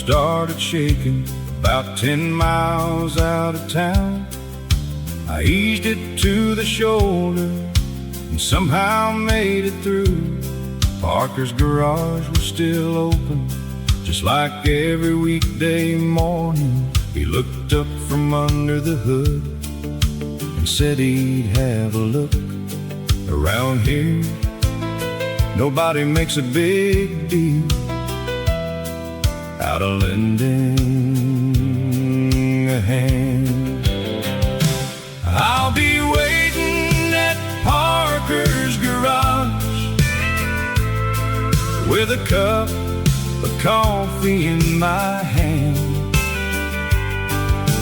started shaking about 10 miles out of town. I eased it to the shoulder and somehow made it through. Parker's garage was still open, just like every weekday morning. He looked up from under the hood and said he'd have a look. Around here, nobody makes a big deal out of lending a hand. I'll be waiting at Parker's garage with a cup of coffee in my hand,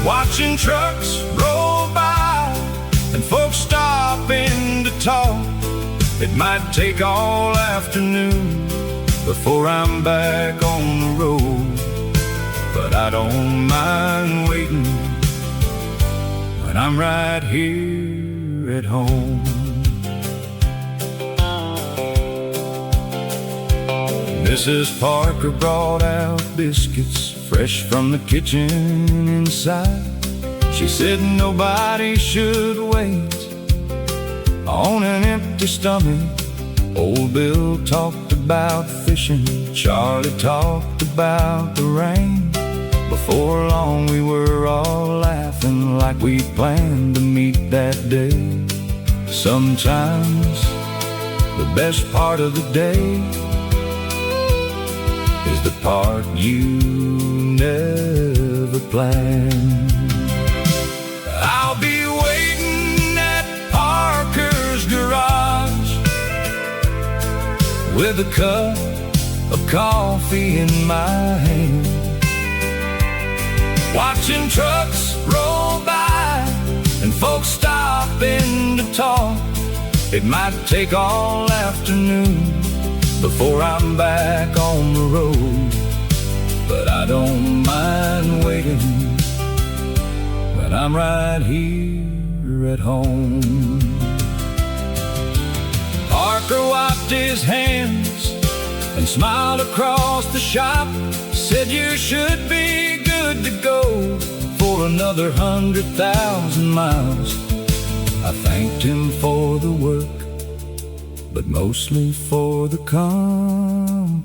watching trucks roll by and folks stopping to talk. It might take all afternoon before I'm back on the road, but I don't mind waiting when I'm right here at home. Mrs. Parker brought out biscuits fresh from the kitchen inside. She said nobody should wait on an empty stomach. Old Bill talked about fishing, Charlie talked about the rain. Before long we were all laughing like we'd planned to meet that day. Sometimes the best part of the day is the part you never planned. I'll be waiting at Parker's garage with a cup of coffee in my hand, watching trucks roll by and folks stopping to talk. It might take all afternoon before I'm back on the road, but I don't mind waiting when I'm right here at home. Parker wiped his hands and smiled across the shop, said you should be good to go for another 100,000 miles. I thanked him for the work, but mostly for the company.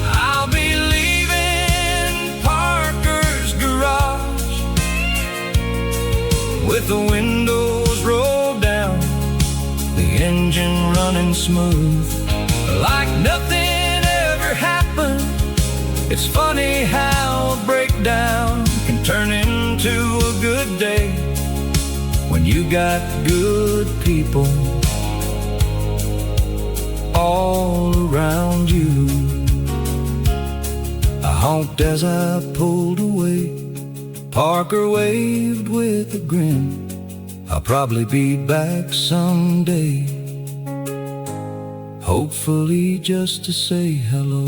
I'll be leaving Parker's garage with the windows rolled down, the engine running smooth, like nothing ever happened. It's funny how a breakdown can turn into a good day when you got good people all around you. I honked as I pulled away. Parker waved with a grin. I'll probably be back someday, hopefully just to say hello.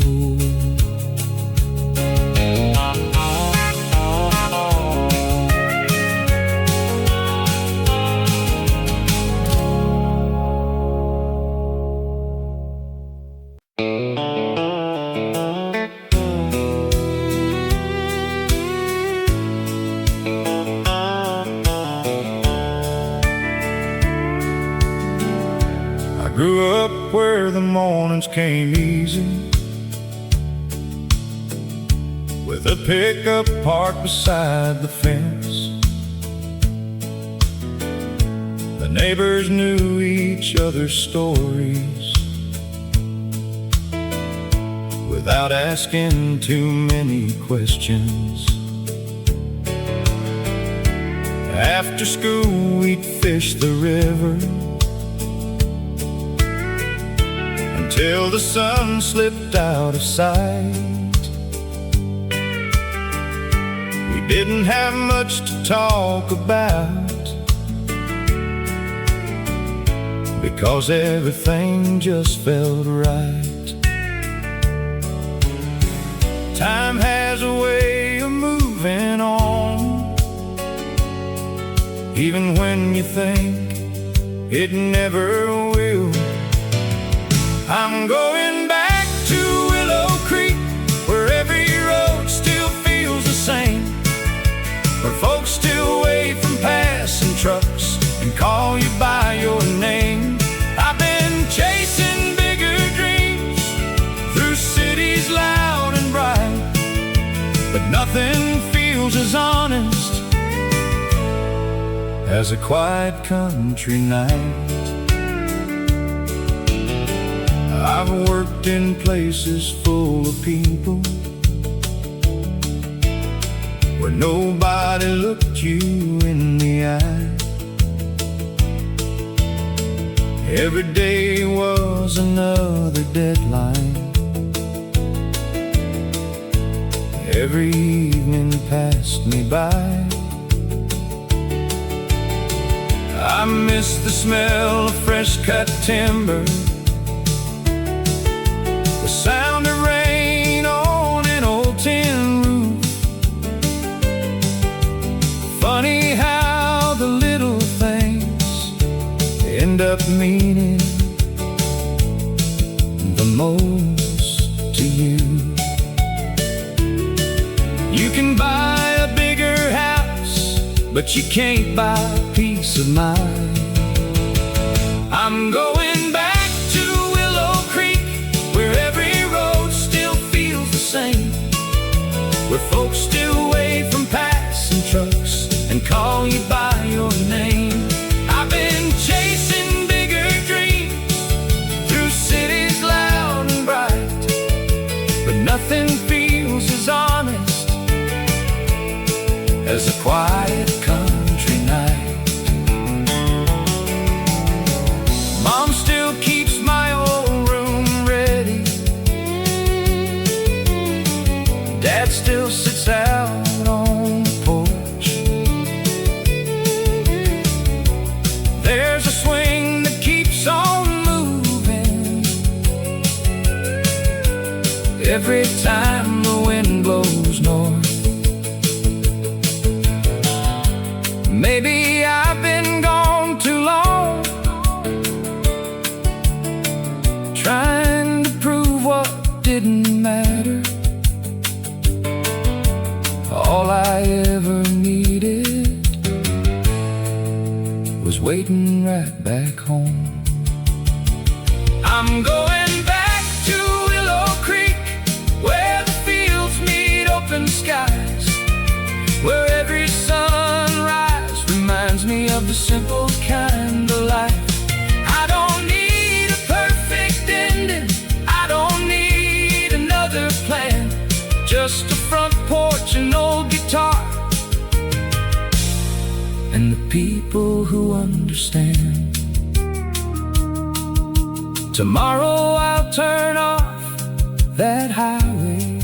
Grew up where the mornings came easy, with a pickup parked beside the fence. The neighbors knew each other's stories without asking too many questions. After school we'd fish the river till the sun slipped out of sight. We didn't have much to talk about because everything just felt right. Time has a way of moving on, even when you think it never will. I'm going back to Willow Creek but nothing feels as honest as a quiet country night. I've worked in places full of people where nobody looked you in the eye. Every day was another deadline. Every evening passed me by. I miss the smell of fresh cut timber, the sound of rain on an old tin roof. Funny how the little things end up meaning the most to you. You can buy a bigger house, but you can't buy peace of mind. I'm going back to Willow Creek, where every road still feels the same, where folks still wave from passing trucks and call you by your name. I've been chasing bigger dreams through cities loud and bright, but nothing feels as honest as a quiet country night. Mom still keeps my old room ready. Dad still sits out on the porch. There's a swing that keeps on moving every time the wind blows north. Maybe I've been gone too long, trying to prove what didn't matter. All I ever needed was waiting right back home. I'm going back to Willow Creek, where the fields meet open skies, where every sunrise reminds me of the simple kind of life. I don't need a perfect ending, I don't need another plan, just a front porch, an old guitar, and the people who understand. Tomorrow I'll turn off that highway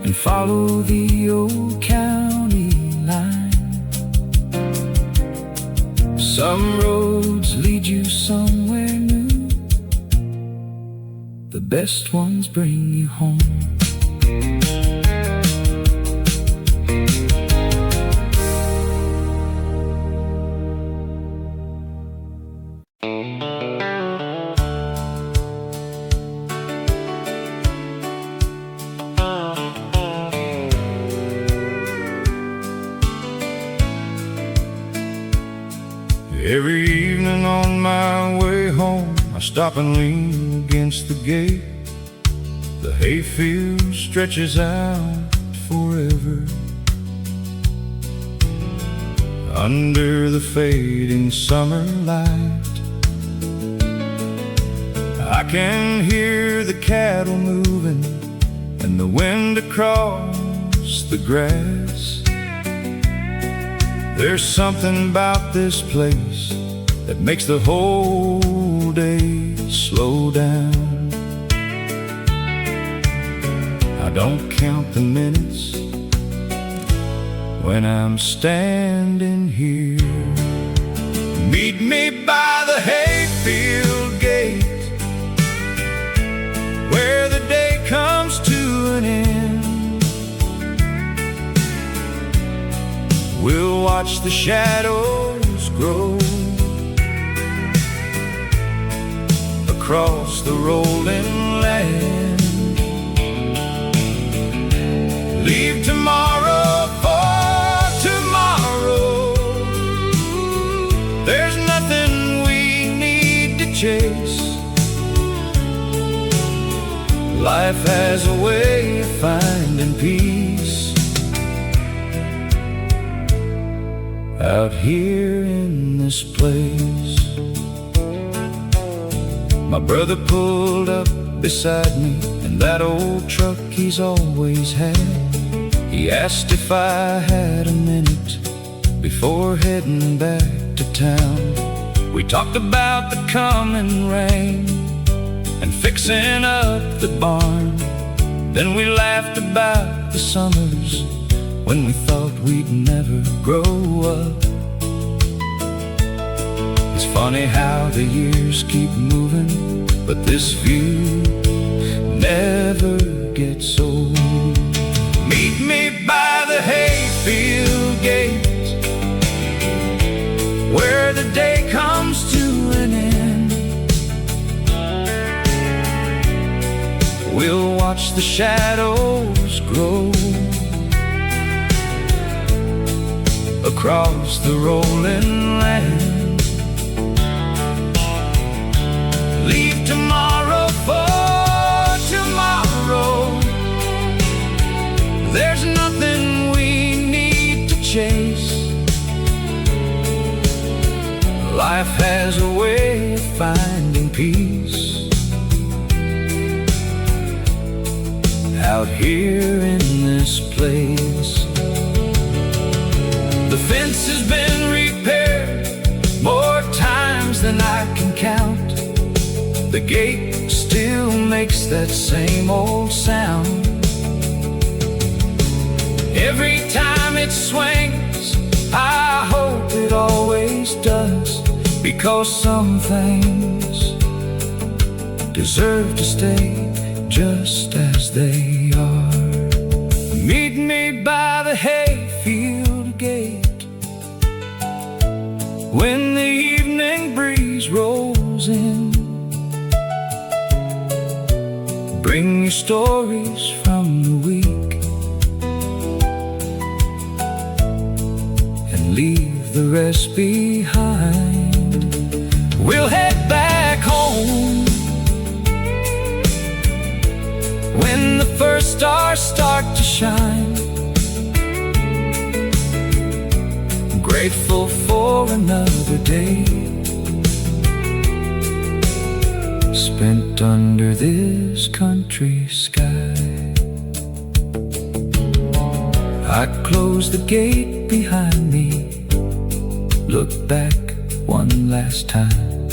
and follow the old county line. Some roads lead you somewhere new, the best ones bring you home. Every evening on my way home, I stop and lean against the gate. The hayfield stretches out forever under the fading summer light. I can hear the cattle moving and the wind across the grass. There's something about this place that makes the whole day slow down. I don't count the minutes when I'm standing here. Meet me by the hayfield gate, where the day comes to an end. We'll watch the shadows grow across the rolling land. Leave tomorrow for tomorrow. There's nothing we need to chase. Life has a way of finding out here in this place. My brother pulled up beside me in that old truck he's always had. He asked if I had a minute before heading back to town. We talked about the coming rain and fixing up the barn. Then we laughed about the summers when we thought we'd never grow up. It's funny how the years keep moving, but this view never gets old. Meet me by the hayfield gate, where the day comes to an end. We'll watch the shadows grow across the rolling land. Leave tomorrow for tomorrow. There's nothing we need to chase. Life has a way of finding peace out here in this place. The fence has been repaired more times than I can count. The gate still makes that same old sound. Every time it swings, I hope it always does, because some things deserve to stay just as they are. Meet me by the hayfield gate when the evening breeze rolls in. Bring your stories from the week and leave the rest behind. We'll head back home when the first stars start to shine. Grateful for another day spent under this country sky. I closed the gate behind me, looked back one last time,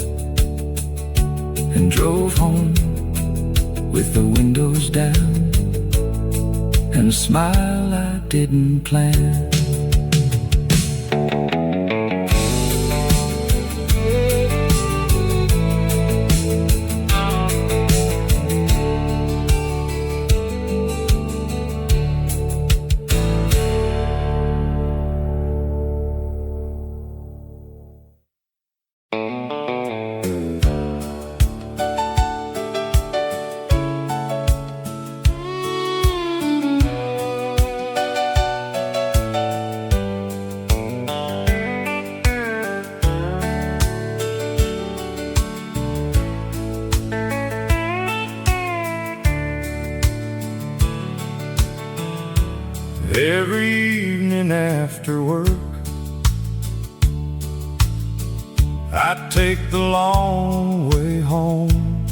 and drove home with the windows down and a smile I didn't plan. Every evening after work, I take the long way home.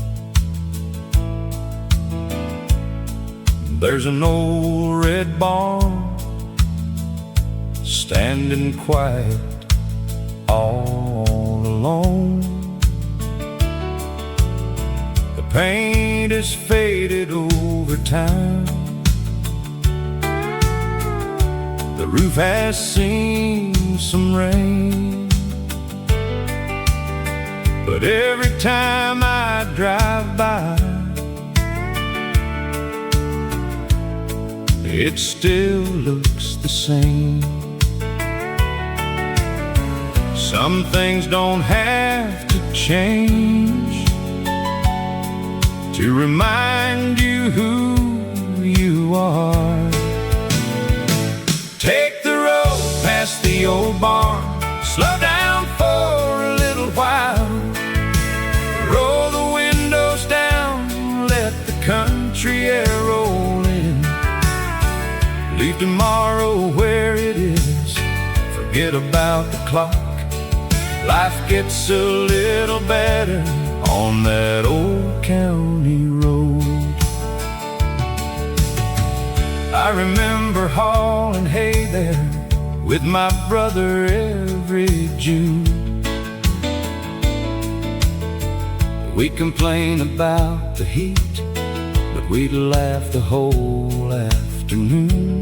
There's an old red barn standing quiet all alone. The paint is faded over time. The roof has seen some rain, but every time I drive by, it still looks the same. Some things don't have to change to remind you who you are. Take the road past the old barn, slow down for a little while, roll the windows down, let the country air roll in. Leave tomorrow where it is, forget about the clock. Life gets a little better on that old county road. I remember hauling hay there with my brother every June. We'd complain about the heat, but we'd laugh the whole afternoon.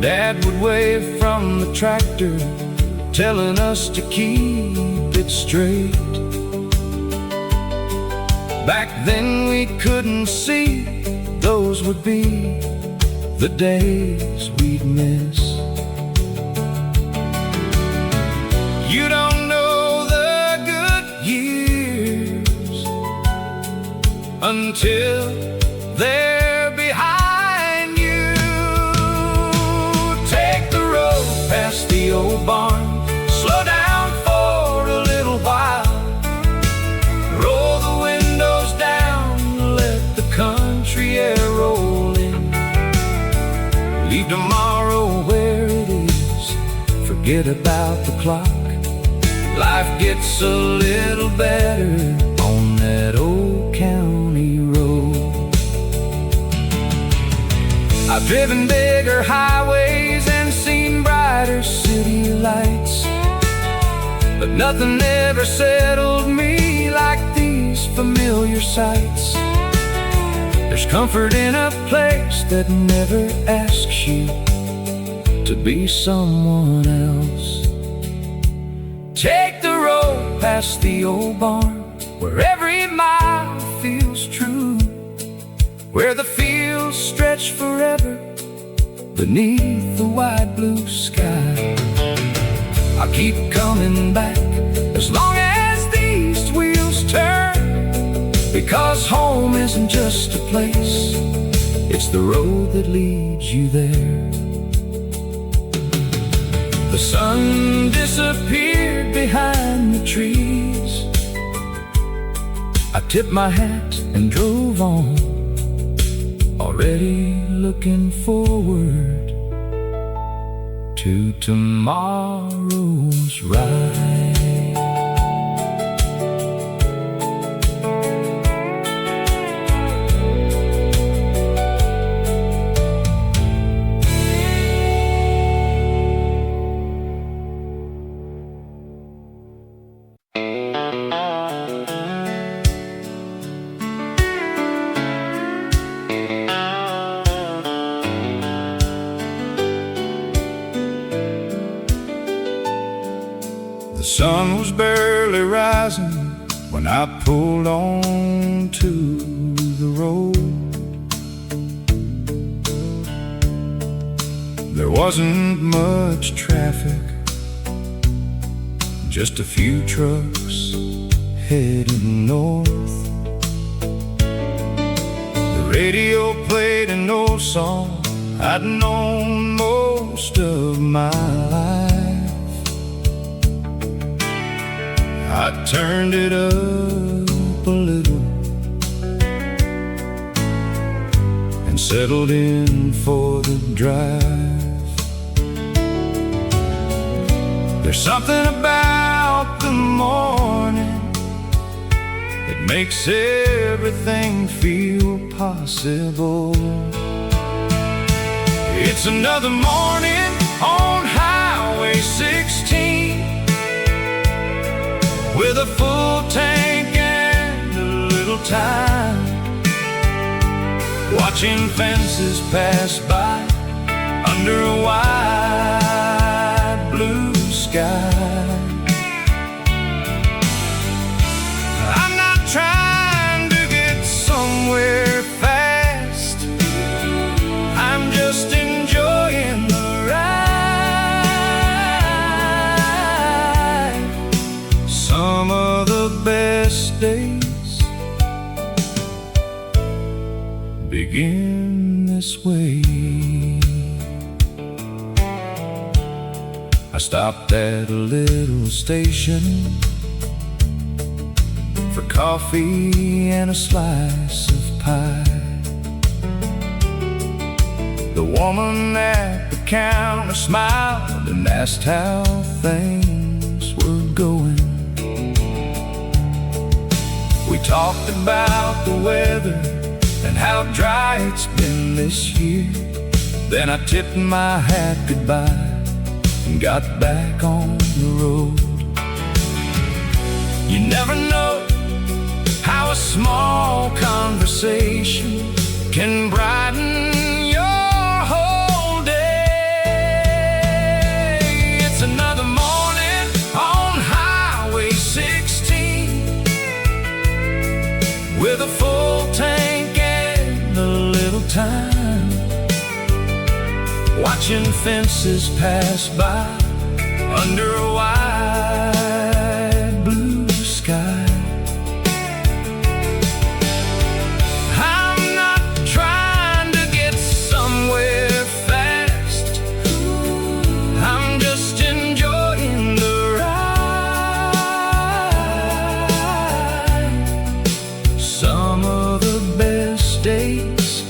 Dad would wave from the tractor, telling us to keep it straight. Back then we couldn't see those would be the days we'd miss. You don't know the good years until they're behind you. Take the road past the old barn, slow down for a little while. Roll the windows down, let the country air roll in. Leave tomorrow where it is, forget about the clock. Life gets a little better on that old county road. I've driven bigger highways and seen brighter city lights, but nothing ever settled me like these familiar sights. There's comfort in a place that never asks you to be someone else. Take the road past the old barn, where every mile feels true, where the fields stretch forever beneath the wide blue sky. I'll keep coming back as long as these wheels turn, because home isn't just a place, it's the road that leads you there. The sun disappeared behind the trees. I tipped my hat and drove on, already looking forward to tomorrow's ride. The sun was barely rising when I pulled on to the road. There wasn't much traffic, just a few trucks heading north. The radio played an old song I'd known most of my life. I turned it up a little and settled in for the drive. There's something about the morning that makes everything feel possible. It's another morning on Highway 16, with a full tank and a little time, watching fences pass by under a wide blue sky. I'm not trying to get somewhere fast, I'm just enjoying the ride. Some of the best days begin this way. I stopped at a little station for coffee and a slice of pie. The woman at the counter, smiled and asked how things were going. We talked about the weather and how dry it's been this year. Then I tipped my hat goodbye and got back on the road. You never know how a small conversation can brighten your whole day. It's another morning on Highway 16 with a full tank and a little time, watching fences pass by under a wide blue sky. I'm not trying to get somewhere fast, I'm just enjoying the ride. Some of the best days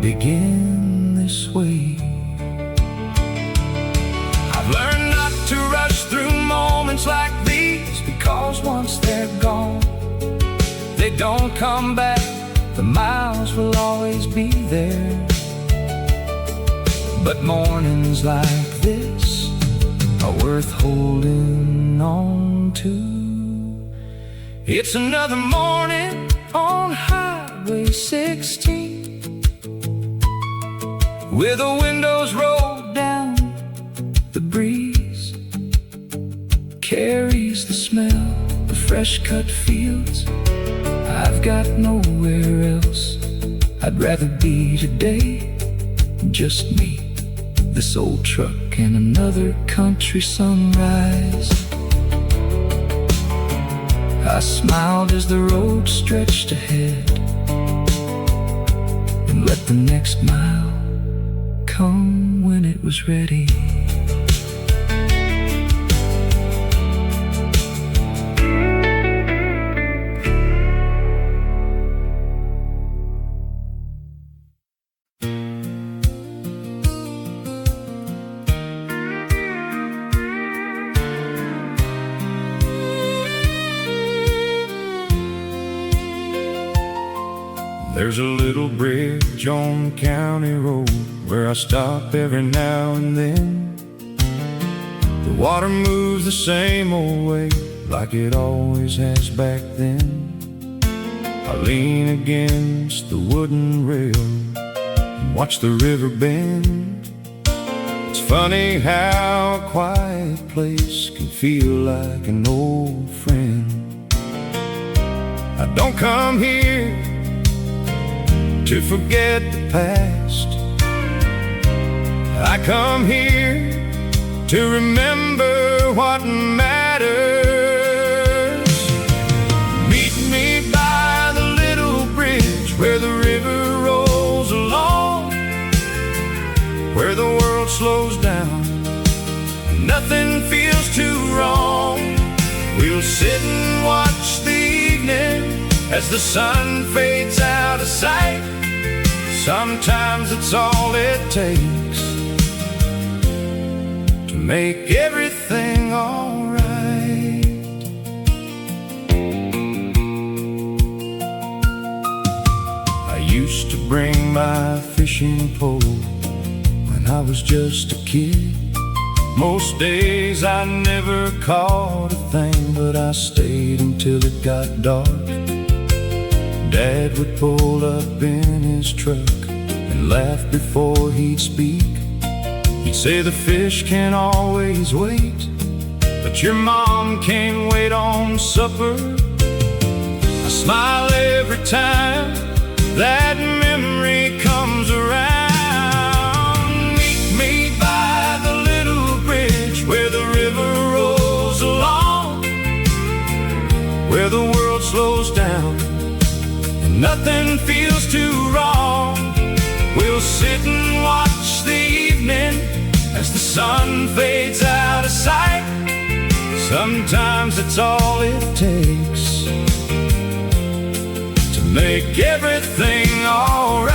begin this way. I've learned not to rush through moments like these, because once they're gone, they don't come back. The miles will always be there, but mornings like this are worth holding on to. It's another morning on Highway 16 with the windows rolled down. The breeze carries the smell of fresh cut fields. I've got nowhere else I'd rather be today. Just me, this old truck, and another country sunrise. I smiled as the road stretched ahead and let the next mile come when it was ready. There's a little bridge on the county road where I stop every now and then. The water moves the same old way like it always has back then. I lean against the wooden rail and watch the river bend. It's funny how a quiet place can feel like an old friend. I don't come here to forget the past, I come here to remember what matters. Meet me by the little bridge where the river rolls along, where the world slows down and nothing feels too wrong. We'll sit and watch the evening as the sun fades out of sight. Sometimes it's all it takes to make everything alright. I used to bring my fishing pole when I was just a kid. Most days I never caught a thing, but I stayed until it got dark. Dad would pull up in his truck and laugh before he'd speak. He'd say the fish can always wait, but your mom can't wait on supper. I smile every time that memory comes around. Meet me by the little bridge where the river rolls along, where the world slows down and nothing feels too wrong. We'll sit and watch the evening as the sun fades out of sight. Sometimes it's all it takes to make everything alright.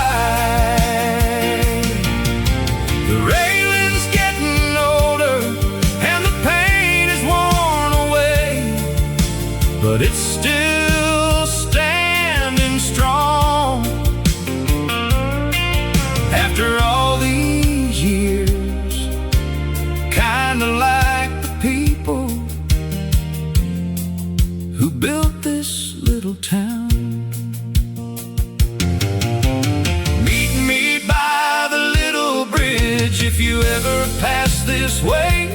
this way.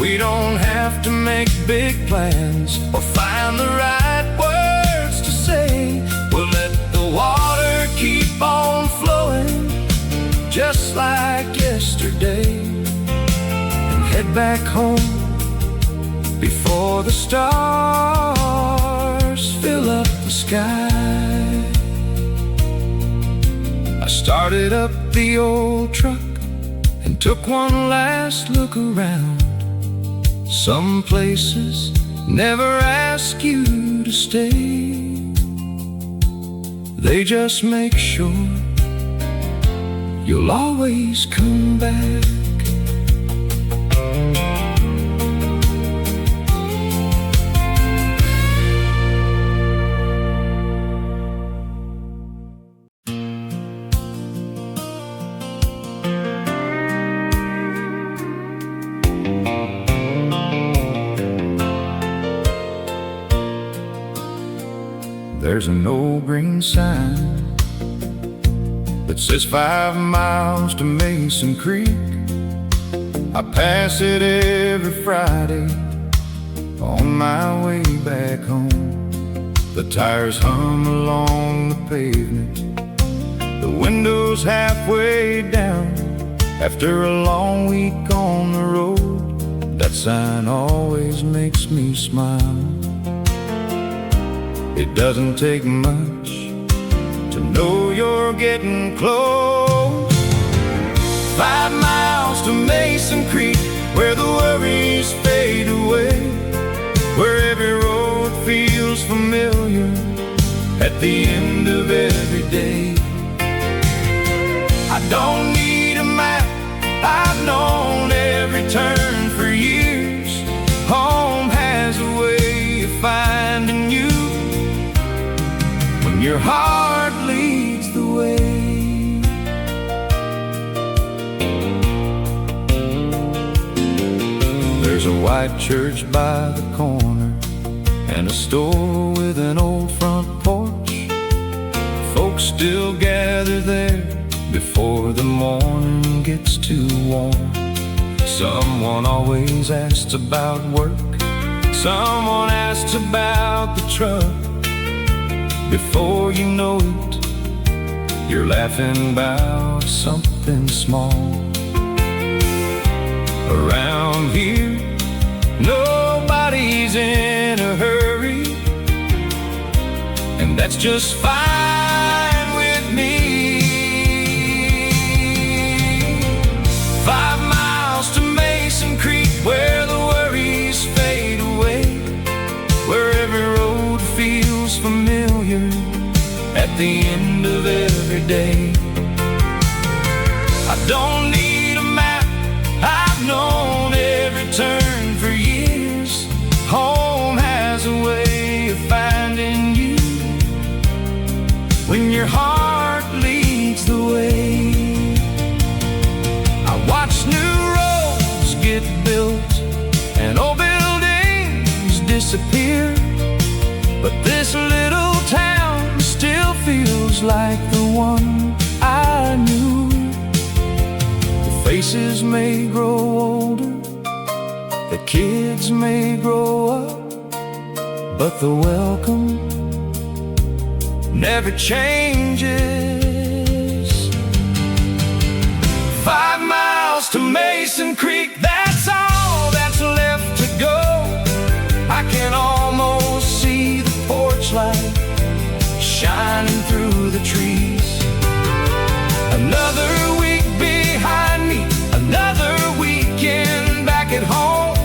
We don't have to make big plans or find the right words to say. We'll let the water keep on flowing, just like yesterday, and head back home before the stars fill up the sky. I started up the old truck and took one last look around. Some places never ask you to stay. They just make sure you'll always come back. There's an old green sign that says 5 miles to Mason Creek. I pass it every Friday on my way back home. The tires hum along the pavement, the windows halfway down. After a long week on the road, that sign always makes me smile. It doesn't take much to know you're getting close. 5 miles to Mason Creek, where the worries fade away, where every road feels familiar at the end of every day. I don't need a map, I've known every turn for years. Home has a way of finding you when your heart leads the way. There's a white church by the corner and a store with an old front porch. Folks still gather there before the morning gets too warm. Someone always asks about work, someone asks about the truck. Before you know it, you're laughing about something small. Around here, nobody's in a hurry, and that's just fine with me. 5 miles to Mason Creek, where the worries fade away, where every road feels familiar at the end of every day. I don't need a map, I've known every turn for years. Home has a way of finding you when your heart leads the way. I watch new roads get built and old buildings disappear, but this little town still feels like the one I knew. The faces may grow older, the kids may grow up, but the welcome never changes. 5 miles to Mason Creek, that's all that's left to go. I can almost see the porch light shining through the trees. Another week behind me, another weekend back at home.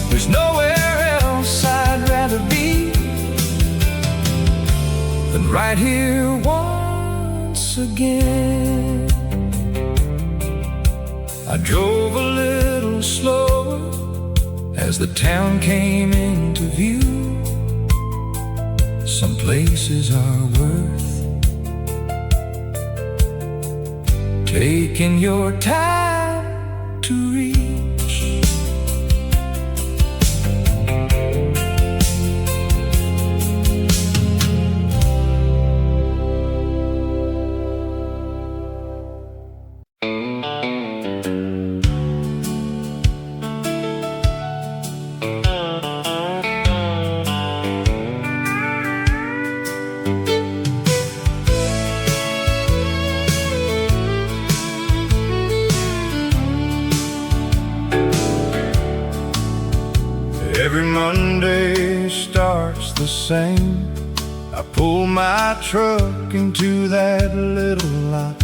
There's nowhere else I'd rather be than right here once again. I drove a little slower as the town came into view. Some places are worth taking your time to reach. same. I pull my truck into that little lot.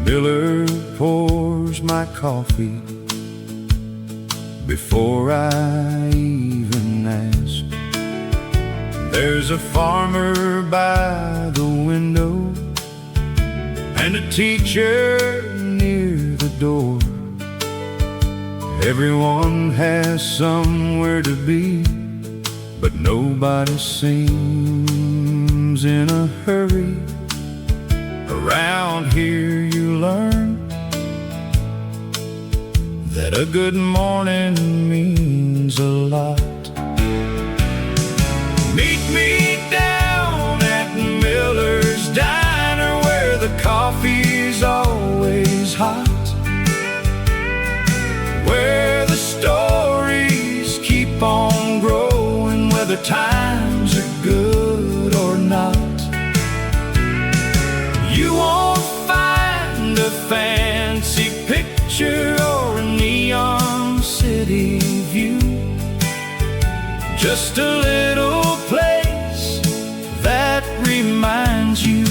Miller pours my coffee before I even ask. There's a farmer by the window and a teacher near the door. Everyone has somewhere to be, but nobody seems in a hurry. Around here you learn that a good morning means a lot. Meet me down at Miller's Diner, where the coffee's always hot, where the stories keep on growing, whether times are good or not. You won't find a fancy picture or a neon city view, just a little place that reminds you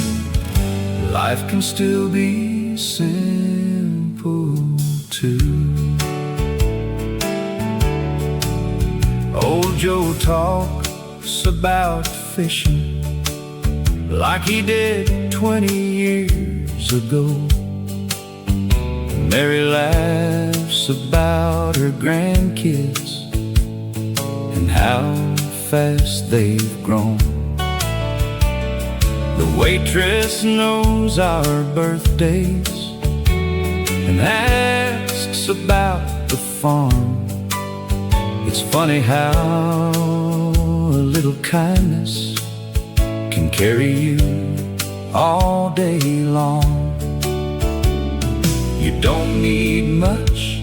life can still be simple too. Old Joe talks about fishing like he did 20 years ago. Mary laughs about her grandkids and how fast they've grown. The waitress knows our birthdays and asks about the farm. It's funny how a little kindness can carry you all day long. You don't need much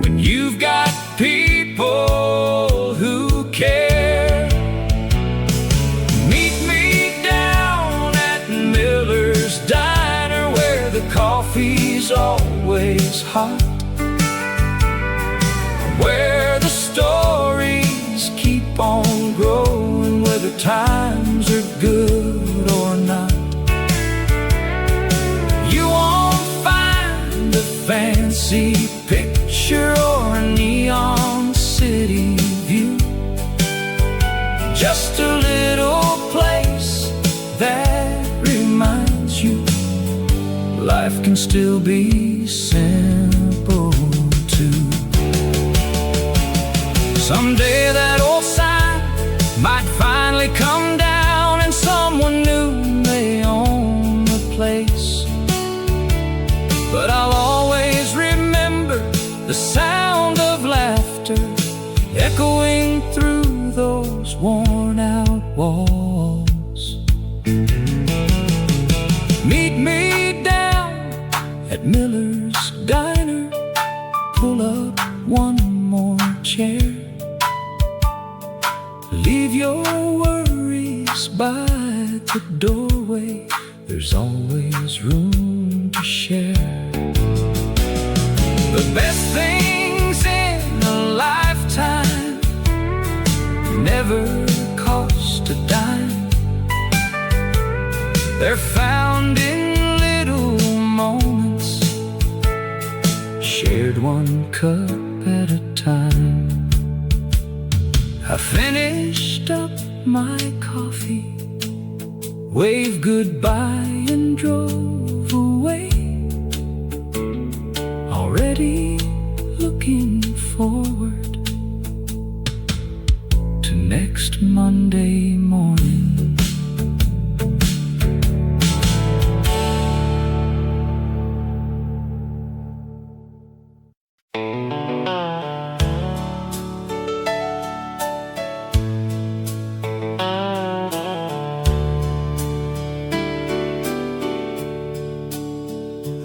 when you've got people who care. Meet me down at Miller's Diner, where the coffee's always hot, where the stories keep on growing, whether times are good or not. You won't find a fancy picture or a neon city view, just a little place that reminds you life can still be simple too. Someday that old sign might finally come down and someone new may own the place, but I'll always remember the sound of laughter echoing through those worn out walls. Meet me down at Miller's Diner, pull up one more chair, leave your worries by the doorway, there's always room to share. The best things in a lifetime never cost a dime. They're found in little moments, shared one cup at a time. I finished up my coffee, waved goodbye and drove away, already looking forward to next Monday morning.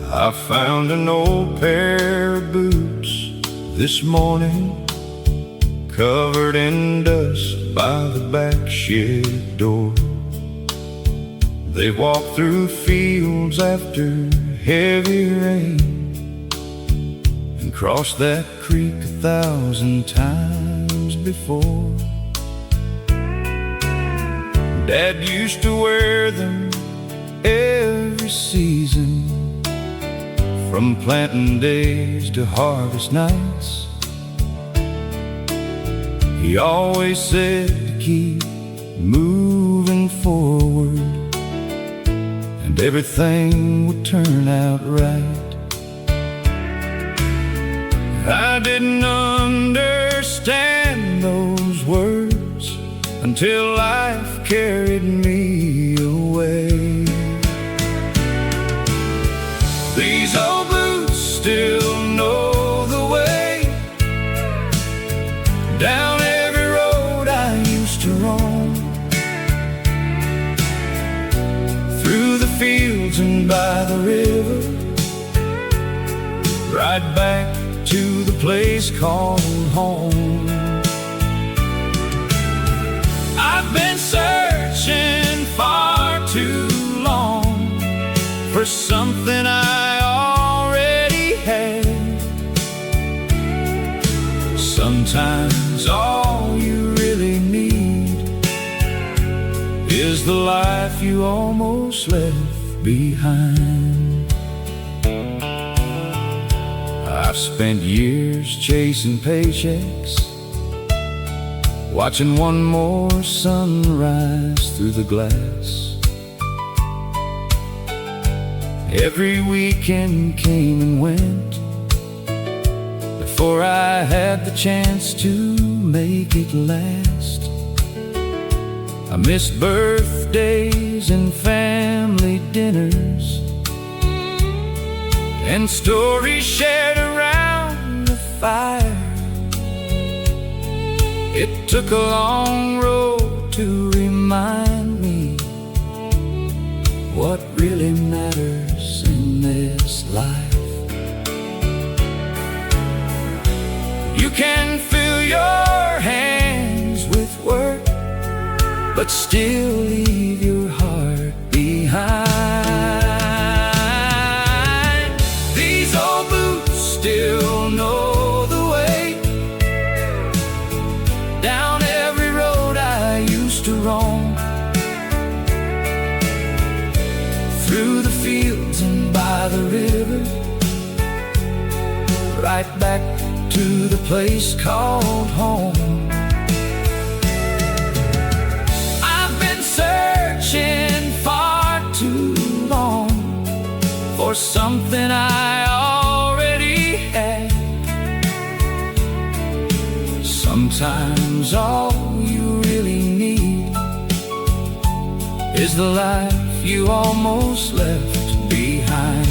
I found an old pair of boots this morning, covered in dust by the back shed door. They walked through fields after heavy rain and crossed that creek 1,000 times before. Dad used to wear them every season, from planting days to harvest nights. He always said to keep moving forward, and everything would turn out right. I didn't understand those words until life carried me away. These old boots still know the way down every road I used to roam, through the fields and by the river, right back to the place called home. I've been searching far too long for something I already had. Sometimes all you really need is the life you almost left behind. I've spent years chasing paychecks, watching one more sunrise through the glass. Every weekend came and went before I had the chance to make it last. I missed birthdays and family dinners, and stories shared around the fire. It took a long road to remind me what really matters in this life. You can fill your hands with work, but still leave your heart behind. Still know the way down every road I used to roam, through the fields and by the river, right back to the place called home. I've been searching far too long for something I already had. Sometimes all you really need is the life you almost left behind.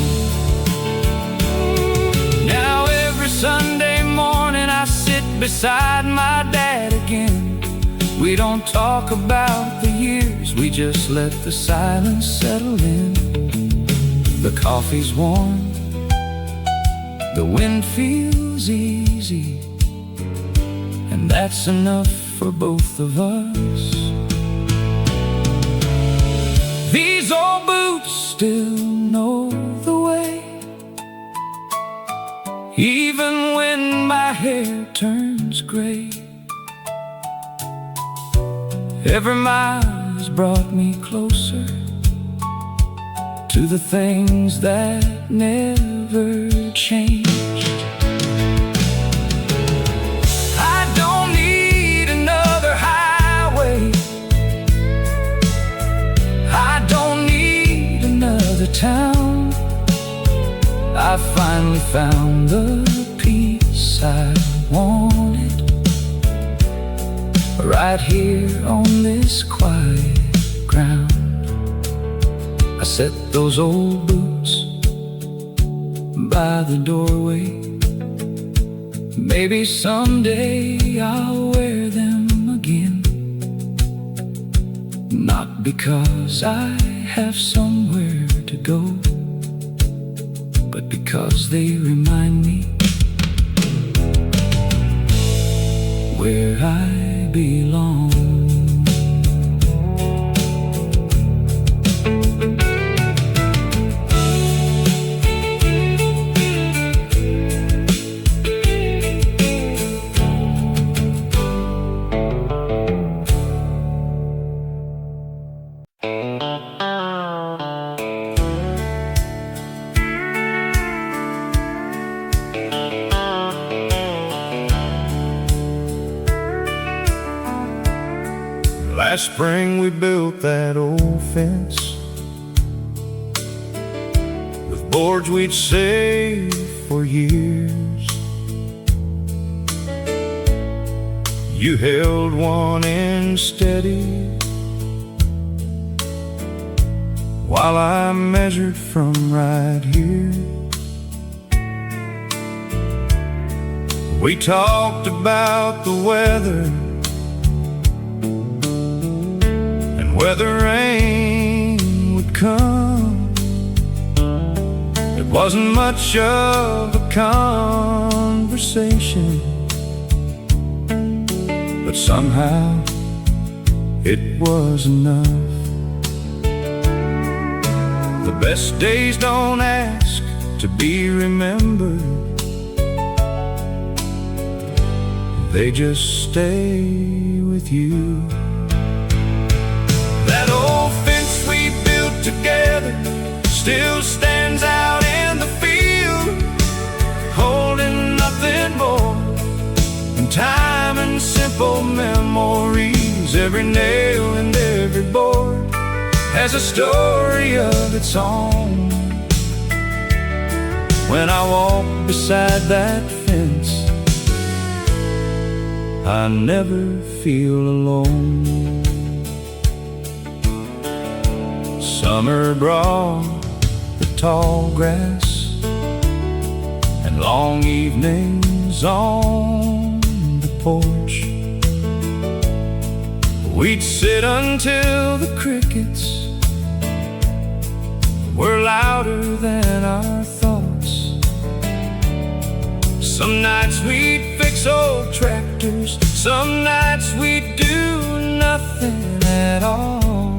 Now every Sunday morning I sit beside my dad again. We don't talk about the years, we just let the silence settle in. The coffee's warm, the wind feels easy, and that's enough for both of us. These old boots still know the way, even when my hair turns gray. Every mile has brought me closer to the things that never changed. I don't need another highway, I don't need another town. I finally found the peace I wanted, right here on this quiet ground. I set those old boots by the doorway. Maybe someday I'll wear them again, not because I have somewhere to go, but because they remind me where I belong. Last spring we built that old fence with boards we'd saved for years. You held one end steady while I measured from right here. We talked about the weather and whether rain would come. It wasn't much of a conversation, but somehow it was enough. The best days don't ask to be remembered, they just stay with you. That old fence we built together still stands out in the field, holding nothing more than time and simple memories. Every nail and every board has a story of its own. When I walk beside that fence, I never feel alone. Summer brought the tall grass and long evenings on the porch. We'd sit until the crickets were louder than our thoughts. Some nights we'd fix old tractors, some nights we'd do nothing at all.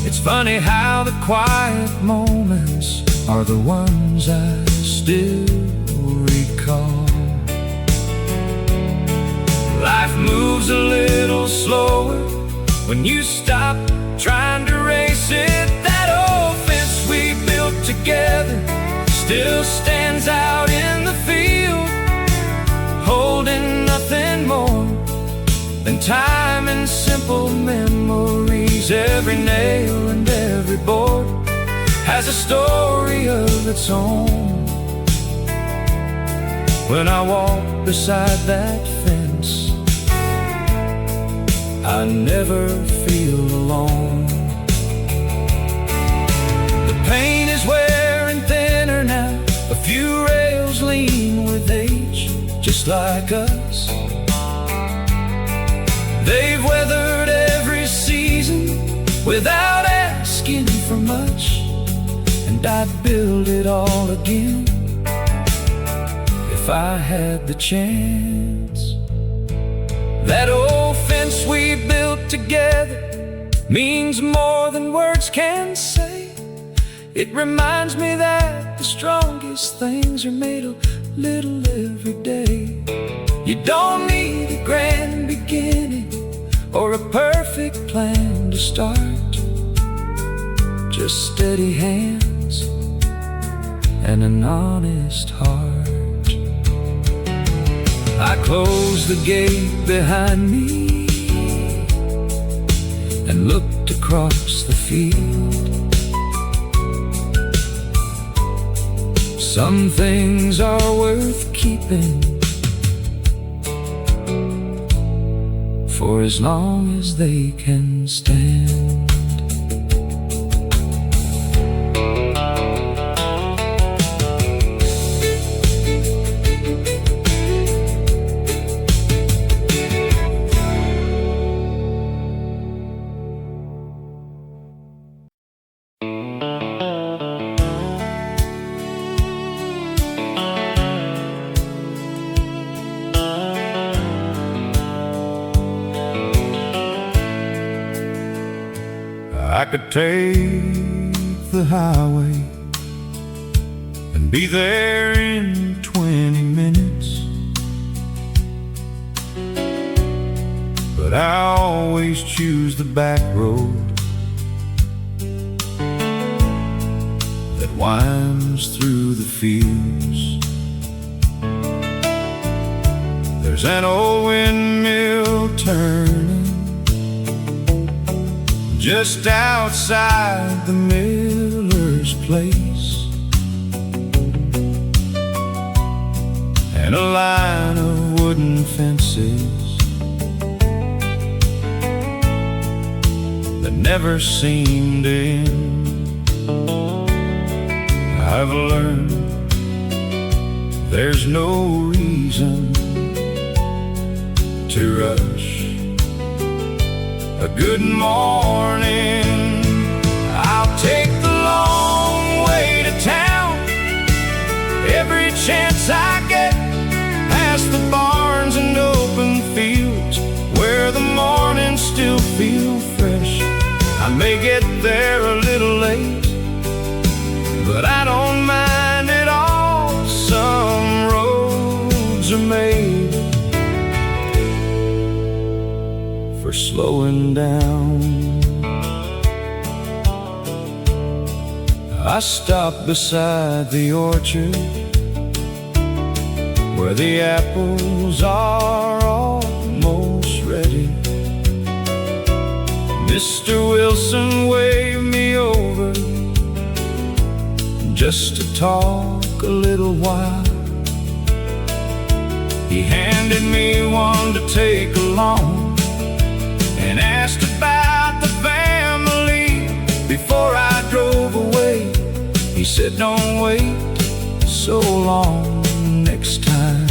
It's funny how the quiet moments are the ones I still recall. Life moves a little slower when you stop trying to race it. That old fence we built together still stands out in the field, holding nothing more than time and simple memories. Every nail and every board has a story of its own. When I walk beside that fence, I never feel alone. The paint is wearing thinner now, a few rails lean with age, just like us. They've weathered every season without asking for much, and I'd build it all again if I had the chance. That old fence we built together means more than words can say. It reminds me that the strongest things are made a little every day. You don't need a grand beginning or a perfect plan to start, just steady hands and an honest heart. I closed the gate behind me and looked across the field. Some things are worth keeping for as long as they can stand. I could take the highway and be there in 20 minutes, but I always choose the back road that winds through the fields. There's an old windmill turning just outside the miller's place, and a line of wooden fences that never seemed to end. I've learned there's no reason to rush a good morning. I'll take the long way to town every chance I get, past the barns and open fields where the mornings still feel fresh. I may get there a little late, but I don't mind at all. Some roads are made for slowing down. I stopped beside the orchard where the apples are almost ready. Mr. Wilson waved me over just to talk a little while. He handed me one to take along and asked about the family before I drove away. He said, don't wait so long next time.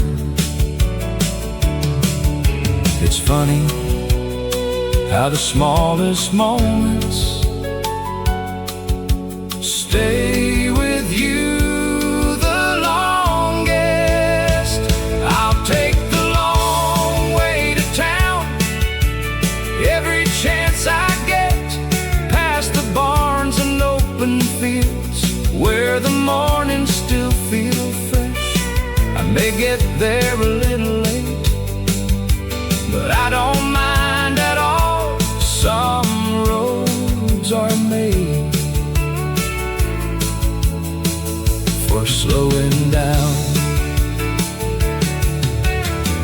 It's funny how the smallest moments stay with you the longest. I'll take the long way to town every chance I get, past the barns and open fields where the mornings still feel fresh. I may get there a little late, but I don't mind at all. Some roads are made for slowing down.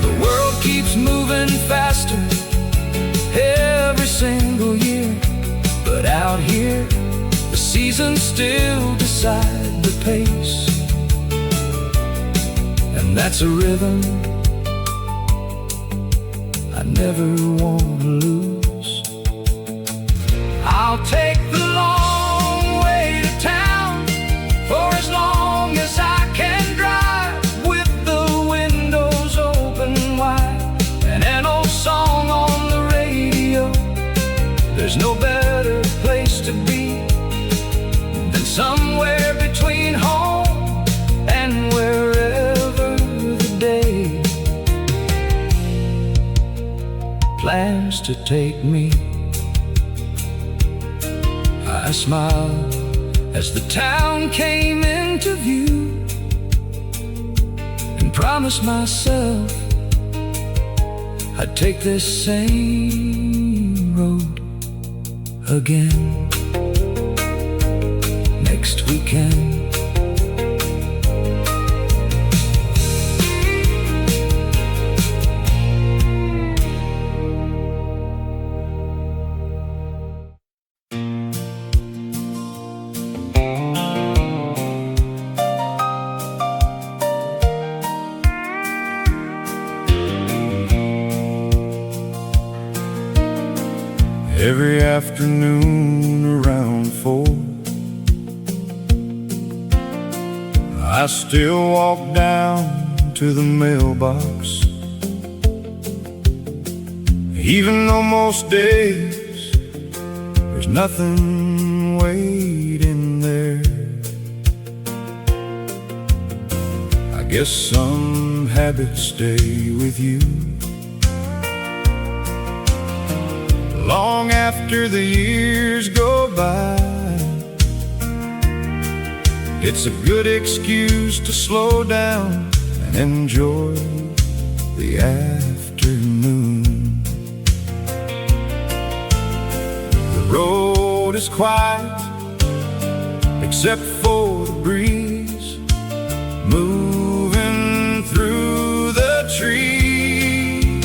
The world keeps moving faster every single year, but out here the seasons still decide the pace, and that's a rhythm I never want to lose. I'll take the long way to town for as long as I can drive, with the windows open wide and an old song on the radio. There's no better place to be than somewhere between home and wherever the day plans to take me. I smiled as the town came into view and promised myself I'd take this same road again next weekend. Every afternoon around 4, I still walk down to the mailbox, even though most days there's nothing waiting there. I guess some habits stay with you long after the years go by. It's a good excuse to slow down and enjoy the afternoon. The road is quiet except for the breeze moving through the trees.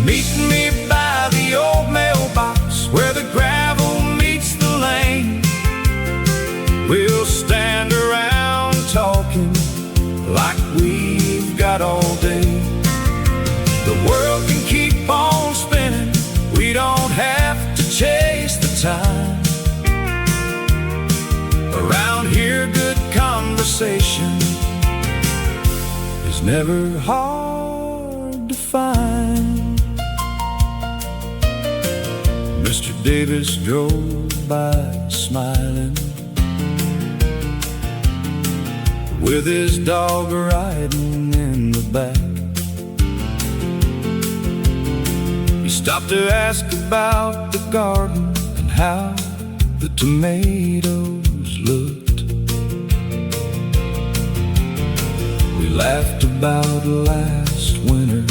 Meet me by the old mailbox never hard to find. Mr. Davis drove by smiling, with his dog riding in the back. He stopped to ask about the garden and how the tomatoes looked. We laughed about last winter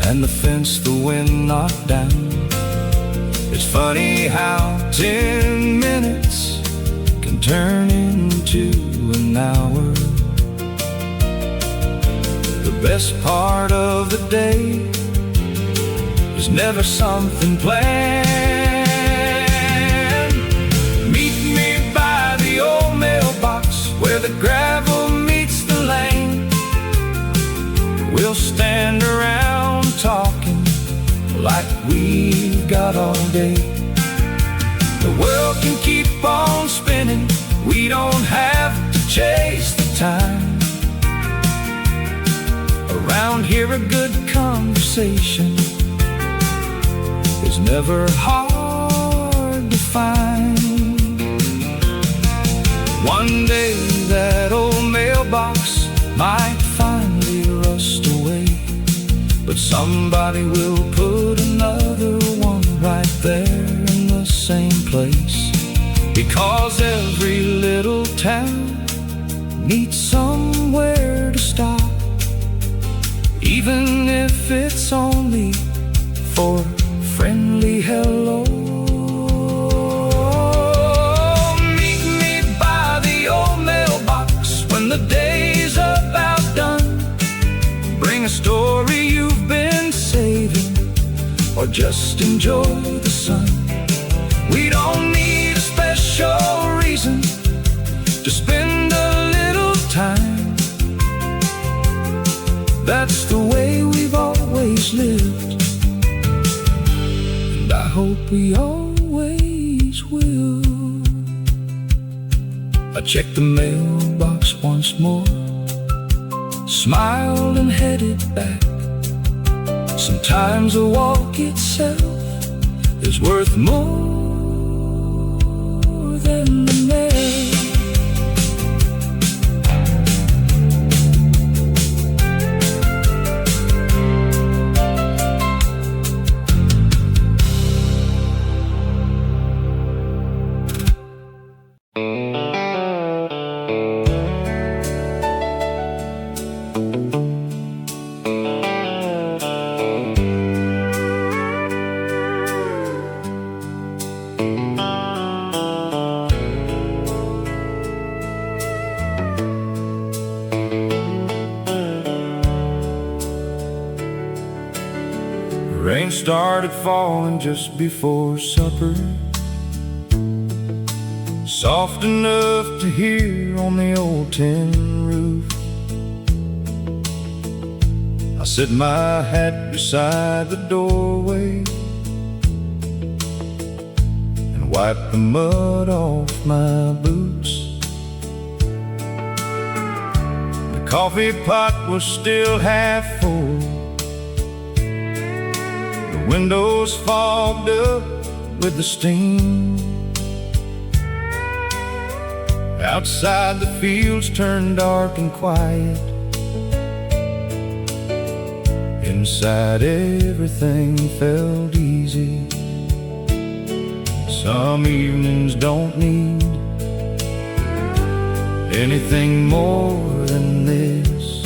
and the fence the wind knocked down. It's funny how 10 minutes can turn into an hour. The best part of the day is never something planned. Meet me by the old mailbox where the gravel meets the lane. We'll stand around talking like we've got all day. The world can keep on spinning, we don't have to chase the time. Around here a good conversation is never hard to find. One day that old mailbox might finally rust away, but somebody will put another one right there in the same place. Because every little town needs somewhere to stop, even if it's only for friendly hello. Meet me by the old mailbox when the day's about done. Bring a story you've been saving, or just enjoy the sun. We don't need a special reason to spend a little time. That's the way we've always lived, and I hope we always will. I checked the mailbox once more, smiled and headed back. Sometimes a walk itself is worth more than the mail. Rain started falling just before supper, soft enough to hear on the old tin roof. I set my hat beside the doorway and wiped the mud off my boots. The coffee pot was still half full, windows fogged up with the steam. Outside the fields turned dark and quiet. Inside everything felt easy. Some evenings don't need anything more than this.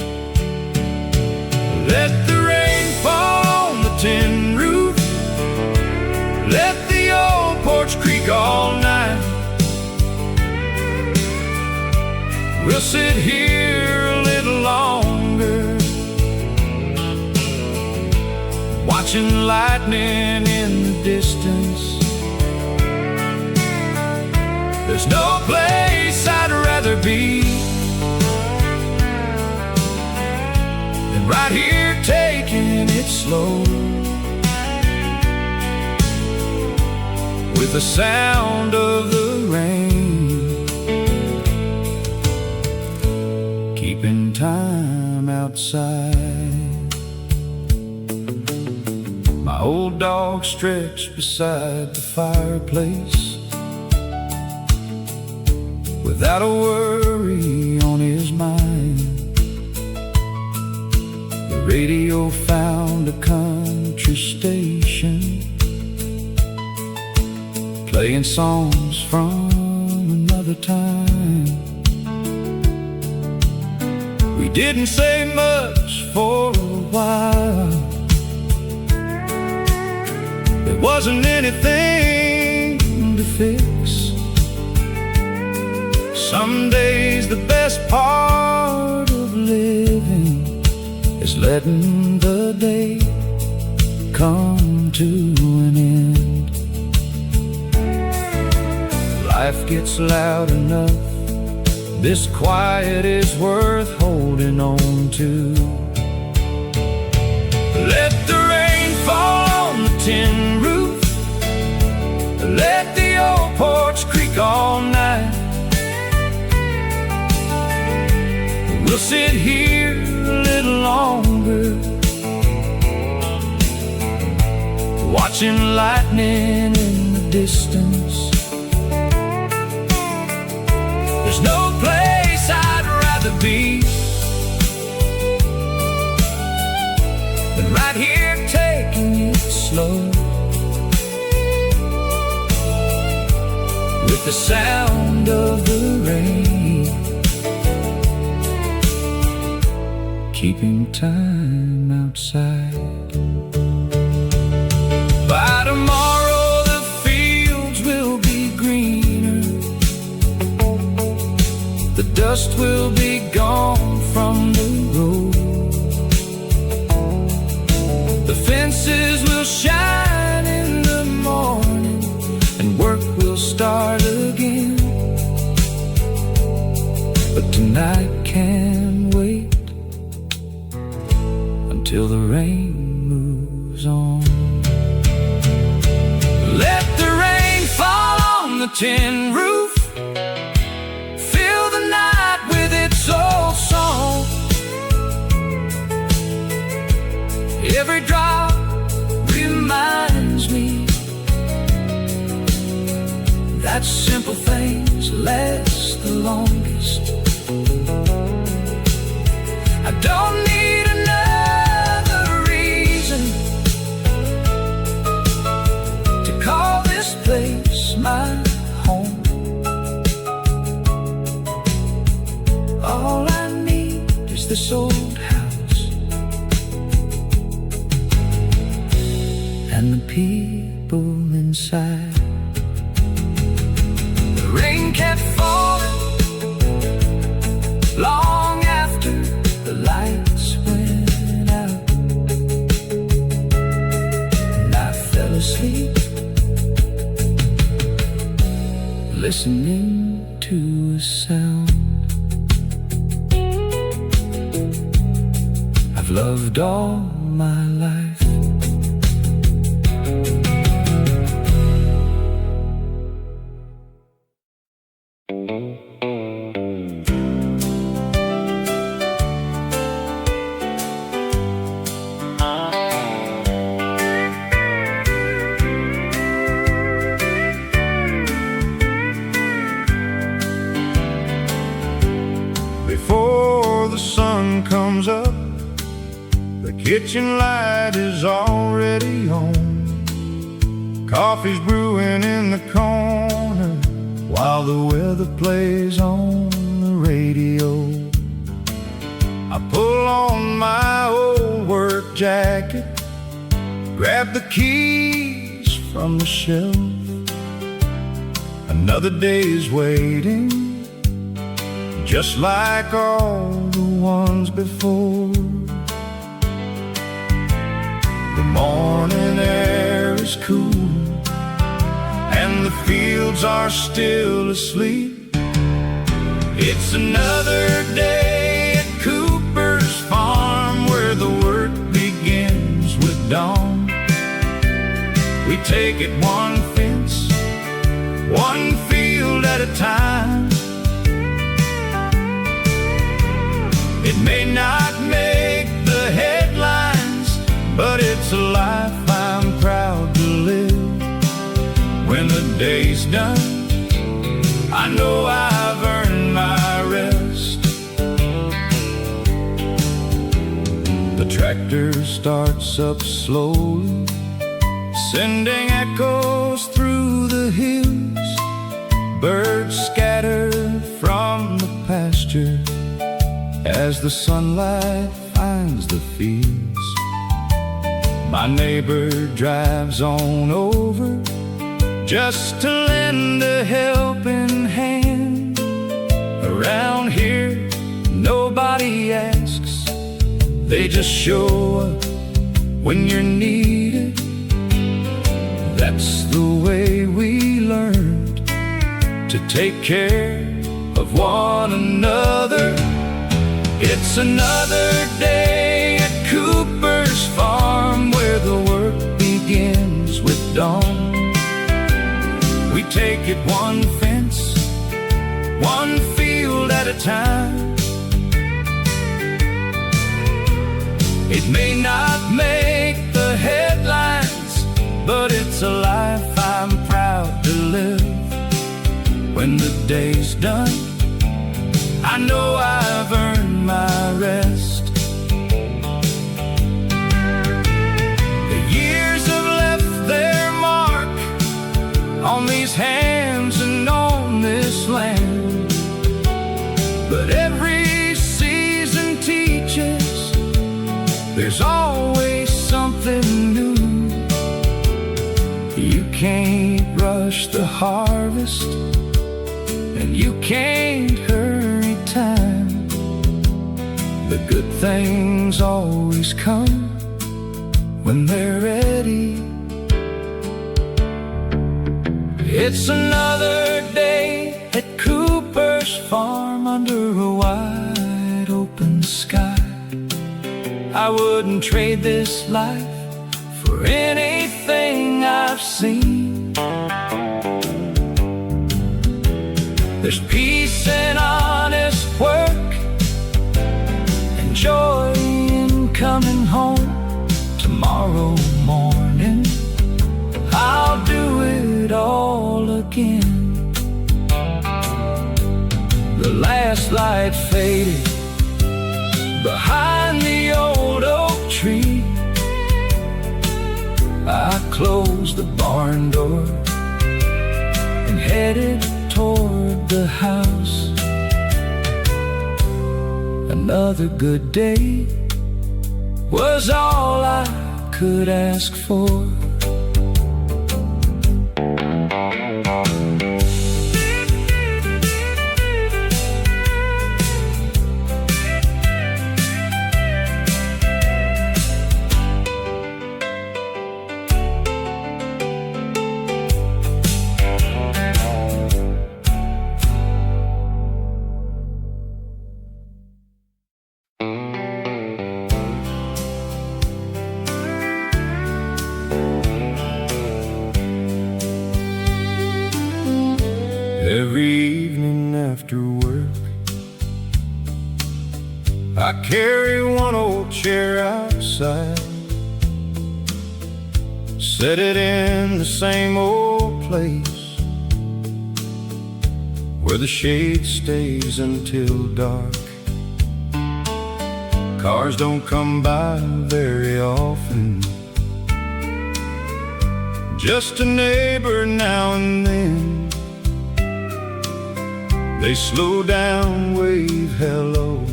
Let the rain fall on the tin roof, let the old porch creak all night. We'll sit here a little longer, watching lightning in the distance. There's no place I'd rather be than right here taking it slow, with the sound of the rain, keeping time outside. old dog stretched beside the fireplace, without a worry on his mind. The radio found a country station, playing songs from another time. We didn't say much for a while. There wasn't anything to fix. Some days the best part of living is letting the day come to an end. Life gets loud enough, this quiet is worth holding on to. Let the rain fall on the tin roof, let the old porch creak all night. We'll sit here a little longer, watching lightning in the distance. There's no place I'd rather be than right here taking it slow, with the sound of the rain keeping time outside. By tomorrow the fields will be greener, the dust will be gone from the road, the fences will shine in the morning, and work will start again. But tonight can't wait until the rain moves on. Let the rain fall on the tin roof, fill the night with its old song. Every drop reminds me that simple things last the longest. I don't need another reason to call this place my home. All I need is this old house and the people inside. The rain kept falling long after the lights went out, and I fell asleep listening to a sound I've loved all my life. Before the sun comes up, the kitchen light is already on. Coffee's brewing in the corner while the weather plays on the radio. I pull on my old work jacket, grab the keys from the shelf. Another day's waiting, just like all the ones before. The morning air is cool, and the fields are still asleep. It's another day at Cooper's farm, where the work begins with dawn. We take it one fence, one field at a time. It may not make the headlines, but it's a life I'm day's done, I know I've earned my rest. The tractor starts up slowly, sending echoes through the hills. Birds scatter from the pasture as the sunlight finds the fields. My neighbor drives on over just to lend a helping hand. Around here, nobody asks, they just show up when you're needed. That's the way we learned to take care of one another. It's another day at Cooper's farm, where the work begins with dawn. We take it one fence, one field at a time. It may not make the headlines, but it's a life I'm proud to live. When the day's done, I know I've earned my rest. The years have left their mark on these hands and on this land, but every season teaches there's always something new. You can't rush the harvest, and you can't hurry time. The good things always come when they're ready. It's another day at Cooper's farm under a wide open sky. I wouldn't trade this life for anything I've seen. There's peace in honest work and joy in coming home. Tomorrow morning, I'll do it all again. The last light faded behind the old oak tree. I closed the barn door and headed toward the house. Another good day was all I could ask for. Every evening after work, I carry one old chair outside, set it in the same old place where the shade stays until dark. Cars don't come by very often, just a neighbor now and then. They slow down, wave hello,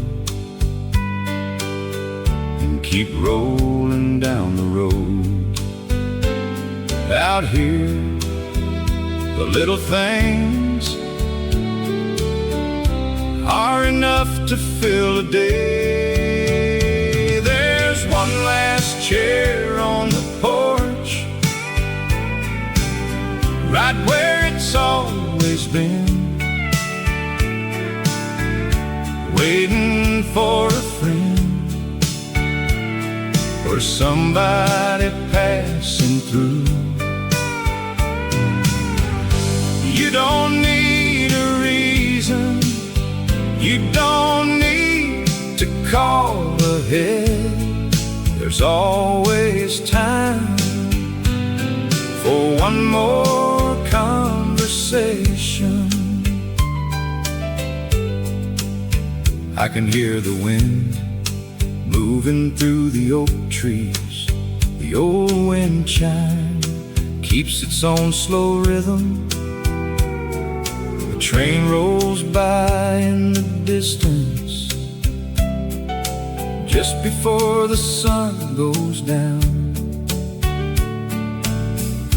and keep rolling down the road. Out here, the little things are enough to fill a day. There's one last chair on the porch, right where it's always been, waiting for a friend or somebody passing through. You don't need a reason, you don't need to call ahead. There's always time for one more conversation. I can hear the wind moving through the oak trees. The old wind chime keeps its own slow rhythm. The train rolls by in the distance just before the sun goes down.